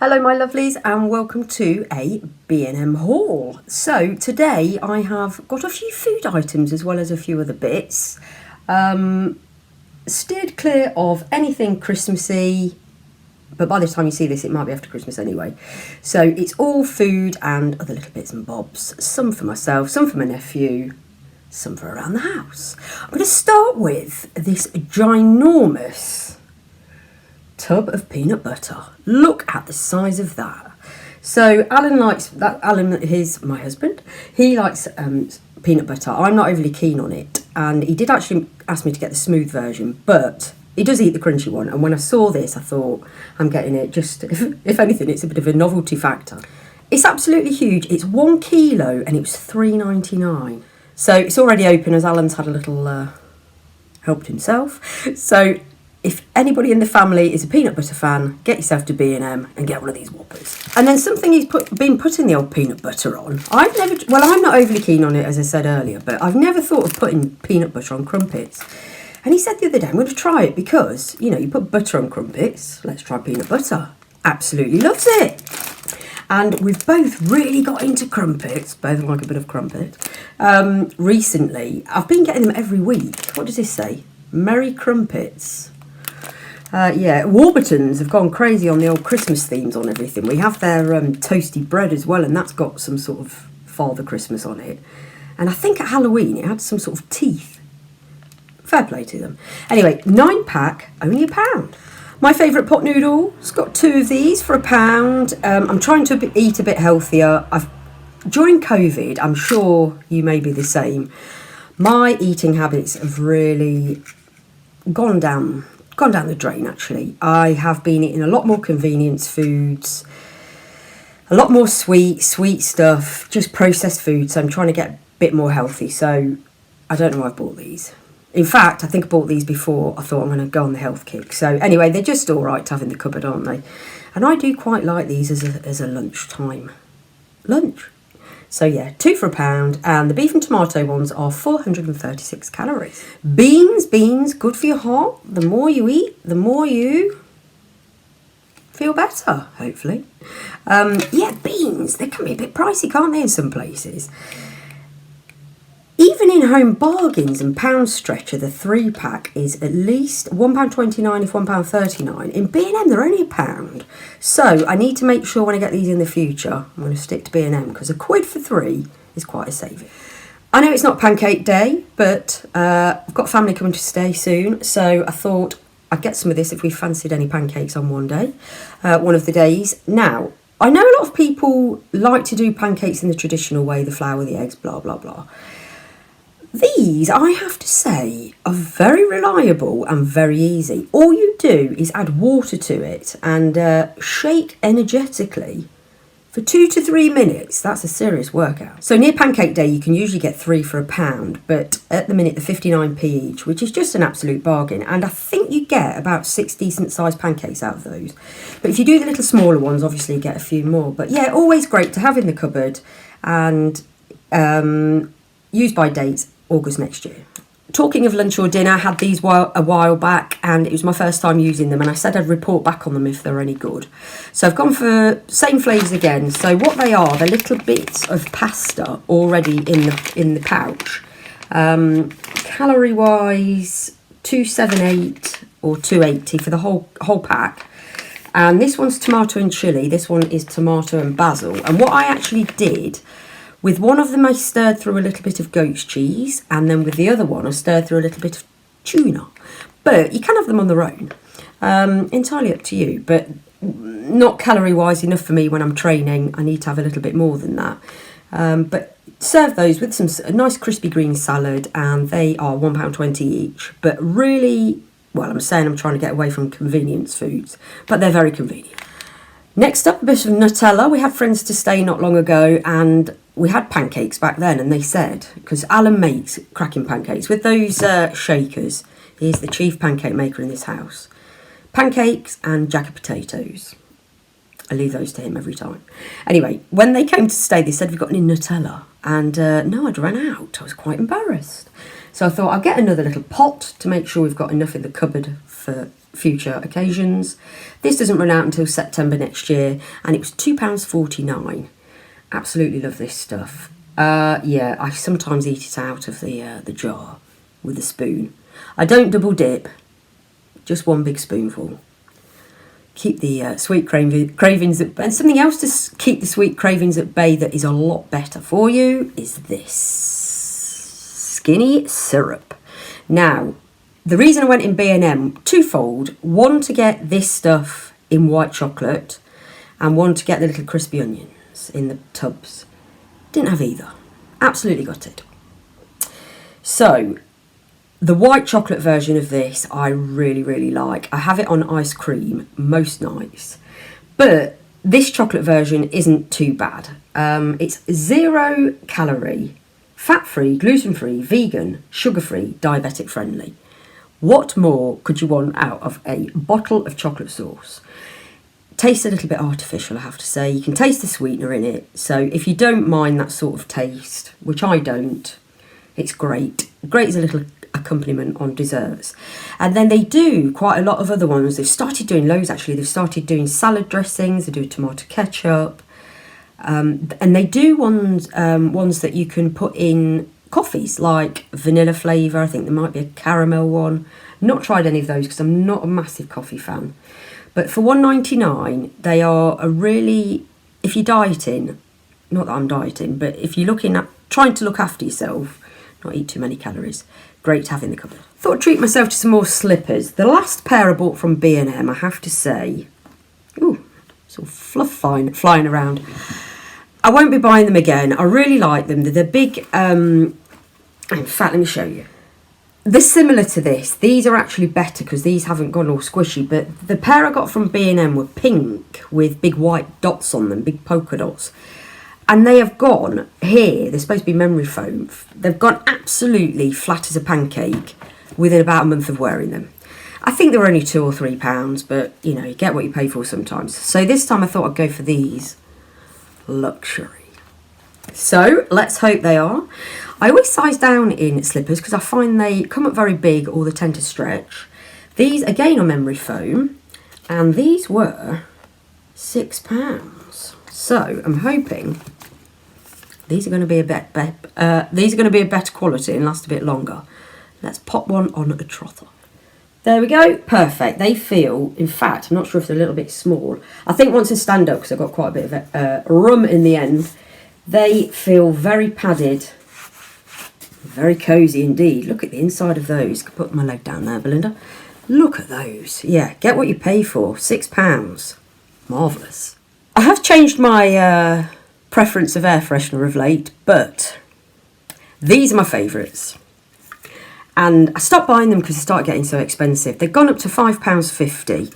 Hello my lovelies and welcome to a B&M haul. So today I have got a few food items as well as a few other bits. Steered clear of anything Christmassy, but by the time you see this it might be after Christmas anyway. So it's all food and other little bits and bobs. Some for myself, some for my nephew, some for around the house. I'm going to start with this ginormous tub of peanut butter. Look at the size of that. So Alan likes that. Alan, my husband, he likes peanut butter. I'm not overly keen on it, and he did actually ask me to get the smooth version, but he does eat the crunchy one. And when I saw this, I thought I'm getting it. Just if anything, it's a bit of a novelty factor. It's absolutely huge. It's 1 kilo, and it was £3.99. So it's already open as Alan's had a little helped himself. So if anybody in the family is a peanut butter fan, get yourself to B&M and get one of these Whoppers. And then something he's been putting the old peanut butter on. I'm not overly keen on it, as I said earlier, but I've never thought of putting peanut butter on crumpets. And he said the other day, I'm going to try it because, you know, you put butter on crumpets. Let's try peanut butter. Absolutely loves it. And we've both really got into crumpets, both like a bit of crumpet. Recently, I've been getting them every week. What does this say? Merry Crumpets. Yeah, Warburtons have gone crazy on the old Christmas themes on everything. We have their toasty bread as well, and that's got some sort of Father Christmas on it. And I think at Halloween it had some sort of teeth. Fair play to them. Anyway, 9-pack, only £1. My favourite pot noodle, it's got 2 of these for £1. I'm trying to eat a bit healthier. During COVID, I'm sure you may be the same, my eating habits have really gone down the drain. Actually, I have been eating a lot more convenience foods, a lot more sweet stuff, just processed food. So I'm trying to get a bit more healthy. So I don't know why I bought these. In fact, I think I bought these before I thought I'm going to go on the health kick. So anyway, they're just all right to have in the cupboard, aren't they? And I do quite like these as a lunchtime lunch. So yeah, 2 for £1, and the beef and tomato ones are 436 calories. Beans, good for your heart. The more you eat, the more you feel better, hopefully. Yeah, beans, they can be a bit pricey, can't they, in some places? Even in home bargains and pound stretcher, the 3-pack is at least £1.29 if £1.39. In B&M, they're only £1. So I need to make sure when I get these in the future, I'm going to stick to B&M because £1 for 3 is quite a saving. I know it's not pancake day, but I've got family coming to stay soon, so I thought I'd get some of this if we fancied any pancakes on one of the days. Now, I know a lot of people like to do pancakes in the traditional way, the flour, the eggs, blah, blah, blah. These, I have to say, are very reliable and very easy. All you do is add water to it and shake energetically for 2 to 3 minutes. That's a serious workout. So near pancake day, you can usually get 3 for £1, but at the minute, they're 59p each, which is just an absolute bargain. And I think you get about 6 decent sized pancakes out of those. But if you do the little smaller ones, obviously you get a few more. But yeah, always great to have in the cupboard and use by date August next year. Talking of lunch or dinner, I had these a while back and it was my first time using them, and I said I'd report back on them if they're any good. So I've gone for same flavours again. So what they are, they're little bits of pasta already in the pouch. Calorie wise, 278 or 280 for the whole pack. And this one's tomato and chilli. This one is tomato and basil. And what I actually did, with one of them, I stirred through a little bit of goat's cheese, and then with the other one, I stirred through a little bit of tuna. But you can have them on their own. Entirely up to you, but not calorie-wise enough for me when I'm training. I need to have a little bit more than that. But serve those with a nice crispy green salad, and they are £1.20 each. But really, well, I'm saying I'm trying to get away from convenience foods, but they're very convenient. Next up, a bit of Nutella. We had friends to stay not long ago, and we had pancakes back then, and they said, because Alan makes cracking pancakes with those shakers. He's the chief pancake maker in this house. Pancakes and jacket potatoes. I leave those to him every time. Anyway, when they came to stay, they said, "We've got any Nutella?" And no, I'd run out. I was quite embarrassed. So I thought I'll get another little pot to make sure we've got enough in the cupboard for future occasions. This doesn't run out until September next year, and it was £2.49. Absolutely love this stuff. Yeah, I sometimes eat it out of the jar with a spoon. I don't double dip, just one big spoonful. Keep the sweet cravings at bay. And something else to keep the sweet cravings at bay that is a lot better for you is this skinny syrup. Now, the reason I went in BandM, twofold. One, to get this stuff in white chocolate, and one, to get the little crispy onions in the tubs. Didn't have either. Absolutely gutted. So, the white chocolate version of this I really, really like. I have it on ice cream most nights. But this chocolate version isn't too bad. It's 0 calorie, fat-free, gluten-free, vegan, sugar-free, diabetic-friendly. What more could you want out of a bottle of chocolate sauce? Tastes a little bit artificial, I have to say. You can taste the sweetener in it. So if you don't mind that sort of taste, which I don't, it's great. Great as a little accompaniment on desserts. And then they do quite a lot of other ones. They've started doing loads, actually. They've started doing salad dressings. They do tomato ketchup. And they do ones that you can put in coffees, like vanilla flavour. I think there might be a caramel one. Not tried any of those because I'm not a massive coffee fan. But for $1.99, they are a really, if you're dieting, not that I'm dieting, but if you're looking at trying to look after yourself, not eat too many calories, great to have in the cupboard. Thought I'd treat myself to some more slippers. The last pair I bought from BandM, I have to say, ooh, sort of fluff flying around. I won't be buying them again. I really like them. They're the big, in fact, let me show you. They're similar to this. These are actually better because these haven't gone all squishy, but the pair I got from BandM were pink with big white dots on them, big polka dots. And they have gone here, they're supposed to be memory foam, they've gone absolutely flat as a pancake within about a month of wearing them. I think they were only £2 or £3, but you know, you get what you pay for sometimes. So this time I thought I'd go for these. Luxury. So let's hope they are. I always size down in slippers because I find they come up very big or they tend to stretch. These again are memory foam, and these were £6. So I'm hoping these are going to be a better quality and last a bit longer. Let's pop one on a trotter. There we go, perfect. They feel, in fact, I'm not sure if they're a little bit small. I think once I stand up, because I've got quite a bit of rum in the end, they feel very padded, very cosy indeed. Look at the inside of those. Could put my leg down there, Belinda. Look at those. Yeah, get what you pay for. £6. Marvellous. I have changed my preference of air freshener of late, but these are my favourites. And I stopped buying them because they started getting so expensive. They've gone up to £5.50.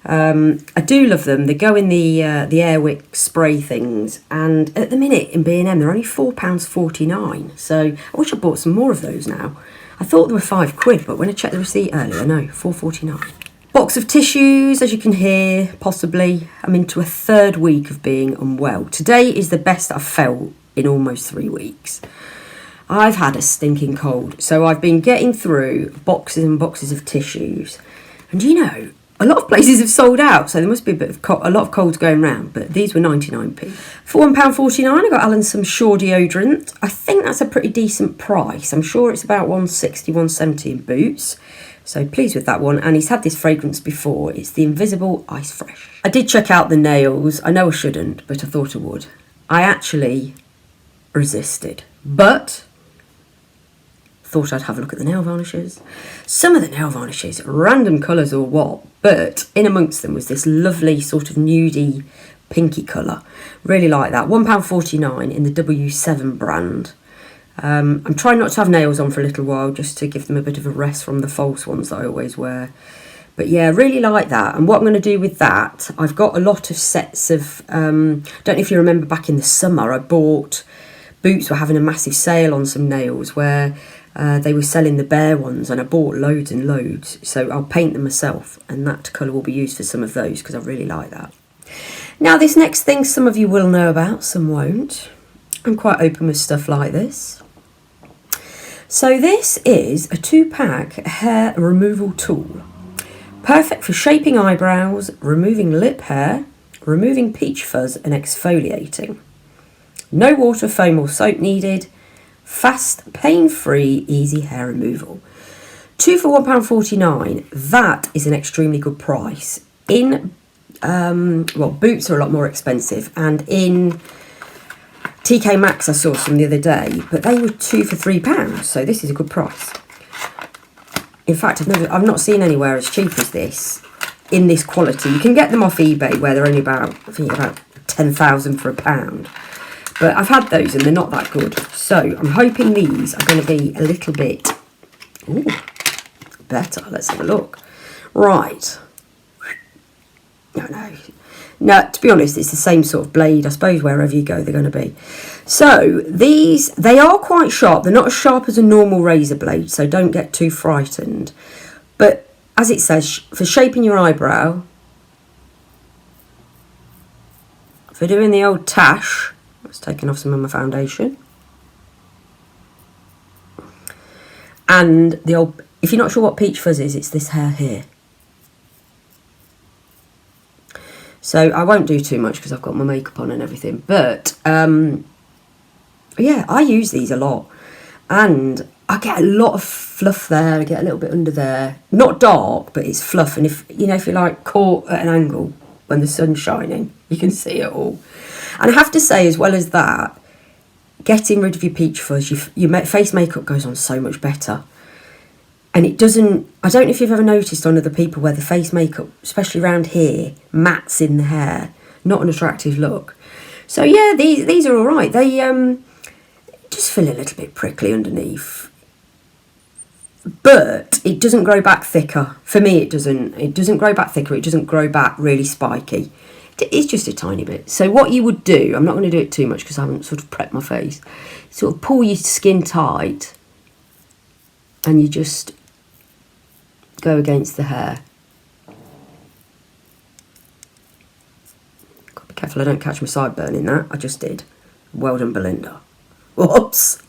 I do love them. They go in the Airwick spray things, and at the minute in BandM they're only £4.49. So I wish I bought some more of those now. I thought they were £5, but when I checked the receipt earlier, no, £4.49. Box of tissues, as you can hear, possibly. I'm into a third week of being unwell. Today is the best I've felt in almost 3 weeks. I've had a stinking cold, so I've been getting through boxes and boxes of tissues. And you know, a lot of places have sold out, so there must be a lot of colds going round, but these were 99p. For £1.49, I got Alan some Shore deodorant. I think that's a pretty decent price. I'm sure it's about £160, £170 in Boots. So pleased with that one. And he's had this fragrance before. It's the Invisible Ice Fresh. I did check out the nails. I know I shouldn't, but I thought I would. I actually resisted, but thought I'd have a look at the nail varnishes. Some of the nail varnishes, random colours or what, but in amongst them was this lovely sort of nudie pinky colour. Really like that. £1.49 in the W7 brand. I'm trying not to have nails on for a little while just to give them a bit of a rest from the false ones that I always wear. But yeah, really like that. And what I'm going to do with that, I've got a lot of sets of, don't know if you remember back in the summer, I bought, Boots were having a massive sale on some nails where they were selling the bare ones, and I bought loads and loads. So I'll paint them myself, and that colour will be used for some of those because I really like that. Now this next thing some of you will know about, some won't. I'm quite open with stuff like this. So this is a 2-pack hair removal tool. Perfect for shaping eyebrows, removing lip hair, removing peach fuzz and exfoliating. No water, foam or soap needed. Fast, pain-free, easy hair removal. 2 for £1.49. That is an extremely good price. In, Boots are a lot more expensive. And in TK Maxx I saw some the other day, but they were 2 for £3. So this is a good price. In fact, I've not seen anywhere as cheap as this in this quality. You can get them off eBay where they're only about 10,000 for £1. But I've had those and they're not that good. So I'm hoping these are going to be a little bit better. Let's have a look. Right. No, to be honest, it's the same sort of blade. I suppose wherever you go, they're going to be. So these, they are quite sharp. They're not as sharp as a normal razor blade, so don't get too frightened. But as it says, for shaping your eyebrow, for doing the old tash, that's taking off some of my foundation, and the old, if you're not sure what peach fuzz is, it's this hair here. So I won't do too much because I've got my makeup on and everything. But, yeah, I use these a lot. And I get a lot of fluff there. I get a little bit under there. Not dark, but it's fluff. And if you're like caught at an angle when the sun's shining, you can see it all. And I have to say, as well as that, getting rid of your peach fuzz, your face makeup goes on so much better. And it doesn't, I don't know if you've ever noticed on other people where the face makeup, especially around here, mats in the hair. Not an attractive look. So yeah, these are all right. They just feel a little bit prickly underneath. But it doesn't grow back thicker. For me, it doesn't. It doesn't grow back thicker. It doesn't grow back really spiky. It's just a tiny bit. So what you would do, I'm not going to do it too much because I haven't sort of prepped my face. Sort of pull your skin tight and you just go against the hair. Got to be careful I don't catch my sideburn in that. I just did. Well done, Belinda. Whoops.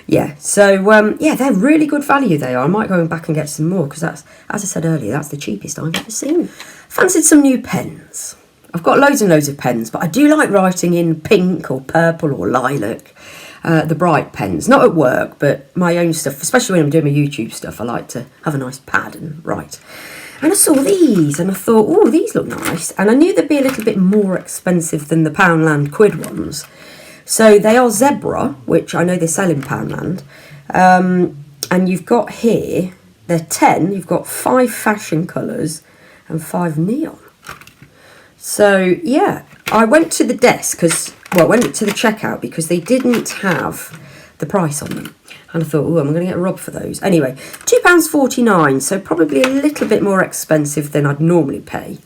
Yeah, so, yeah, they're really good value, they are. I might go back and get some more because that's, as I said earlier, that's the cheapest I've ever seen. Fancied some new pens. I've got loads and loads of pens, but I do like writing in pink or purple or lilac. The bright pens, not at work, but my own stuff, especially when I'm doing my YouTube stuff, I like to have a nice pad and write. And I saw these and I thought, oh, these look nice. And I knew they'd be a little bit more expensive than the Poundland quid ones. So they are Zebra, which I know they sell in Poundland. And you've got here, they're 10, you've got 5 fashion colours and 5 neon. So, yeah, I went to the desk I went to the checkout because they didn't have the price on them. And I thought, oh, I'm going to get robbed for those. Anyway, £2.49, so probably a little bit more expensive than I'd normally pay.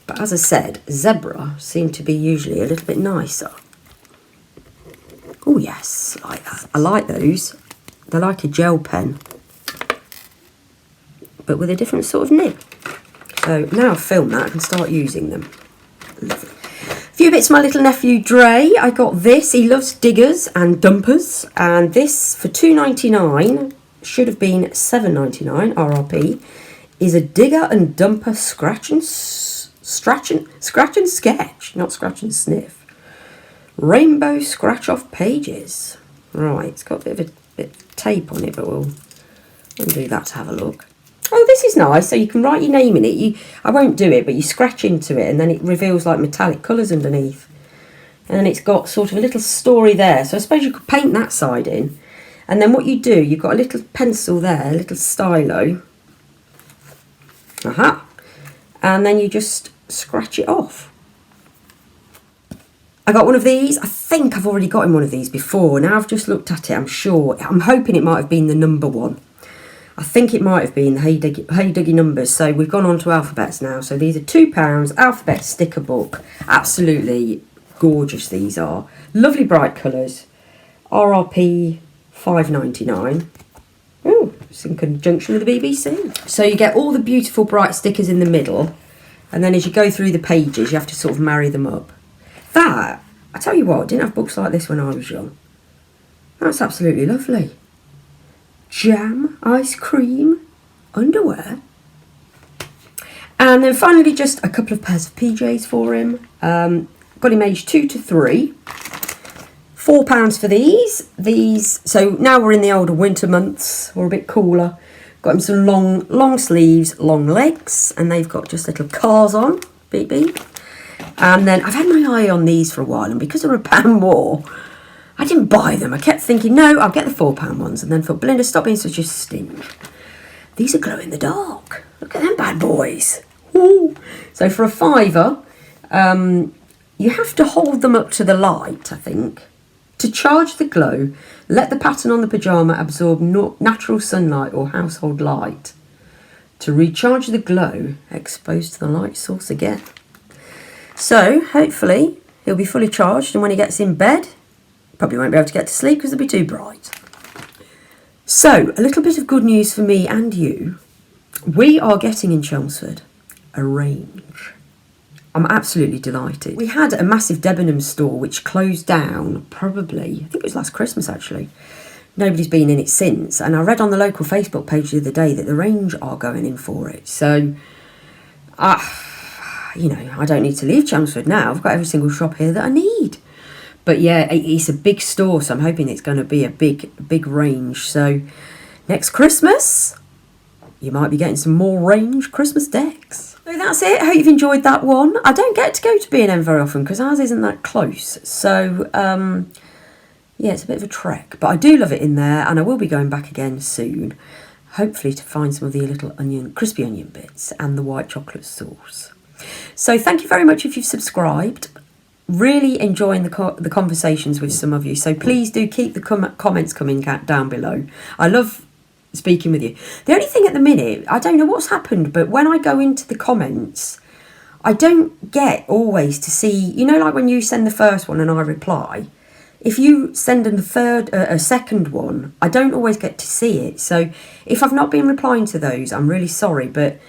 But as I said, Zebra seem to be usually a little bit nicer. Oh, yes, like that. I like those. They're like a gel pen, but with a different sort of nib. So now I've filmed that, I can start using them. Lovely. A few bits for my little nephew Dre. I got this. He loves diggers and dumpers. And this for $2.99, should have been $7.99 RRP, is a digger and dumper scratch and sketch, not scratch and sniff. Rainbow scratch off pages. Right, it's got a bit of tape on it, but we'll undo that to have a look. Oh, this is nice. So you can write your name in it. I won't do it, but you scratch into it and then it reveals like metallic colours underneath. And then it's got sort of a little story there. So I suppose you could paint that side in. And then what you do, you've got a little pencil there, a little stylo. Aha. And then you just scratch it off. I got one of these. I think I've already got in one of these before. Now I've just looked at it, I'm sure. I'm hoping it might have been the number one. I think it might have been the Hey Dougie numbers. So we've gone on to alphabets now. So these are £2 alphabet sticker book. Absolutely gorgeous these are. Lovely bright colours. RRP $5.99. Oh, it's in conjunction with the BBC. So you get all the beautiful bright stickers in the middle. And then as you go through the pages, you have to sort of marry them up. That, I tell you what, I didn't have books like this when I was young. That's absolutely lovely. Jam, ice cream, underwear. And then finally, just a couple of pairs of PJs for him. Got him aged 2 to 3. £4 for these. So now we're in the older winter months. We're a bit cooler. Got him some long sleeves, long legs, and they've got just little cars on. Beep beep. And then I've had my eye on these for a while, and because they're £1 more, I didn't buy them. I kept thinking, no, I'll get the £4 ones, and then thought, Belinda, stop being such a stinge. These are glow in the dark. Look at them bad boys. Ooh. So for a £5, you have to hold them up to the light, I think. To charge the glow, let the pattern on the pyjama absorb natural sunlight or household light. To recharge the glow, expose to the light source again. So, hopefully, he'll be fully charged, and when he gets in bed, probably won't be able to get to sleep because they'll be too bright. So, a little bit of good news for me and you. We are getting in Chelmsford a range. I'm absolutely delighted. We had a massive BandM store which closed down probably, I think it was last Christmas actually. Nobody's been in it since, and I read on the local Facebook page the other day that the range are going in for it. So, you know, I don't need to leave Chelmsford now. I've got every single shop here that I need. But yeah, it's a big store, so I'm hoping it's going to be a big range. So next Christmas, you might be getting some more range Christmas decks. So that's it. I hope you've enjoyed that one. I don't get to go to BandM very often because ours isn't that close. So, yeah, it's a bit of a trek. But I do love it in there, and I will be going back again soon. Hopefully to find some of the little crispy onion bits and the white chocolate sauce. So thank you very much if you've subscribed. Really enjoying the conversations with some of you. So please do keep the comments coming down below. I love speaking with you. The only thing at the minute, I don't know what's happened, but when I go into the comments, I don't get always to see, you know, like when you send the first one and I reply, if you send a second one, I don't always get to see it. So if I've not been replying to those, I'm really sorry, but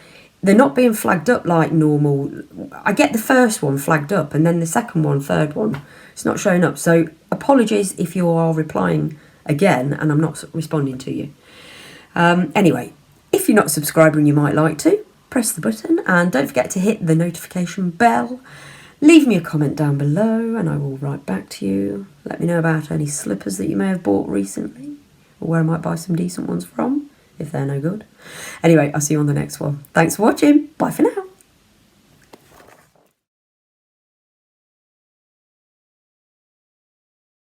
they're not being flagged up like normal. I get the first one flagged up, and then the second one, third one, it's not showing up. So apologies if you are replying again and I'm not responding to you. Anyway, if you're not a subscriber and you might like to, press the button, and don't forget to hit the notification bell. Leave me a comment down below and I will write back to you. Let me know about any slippers that you may have bought recently, or where I might buy some decent ones from, if they're no good. Anyway, I'll see you on the next one. Thanks for watching. Bye for now.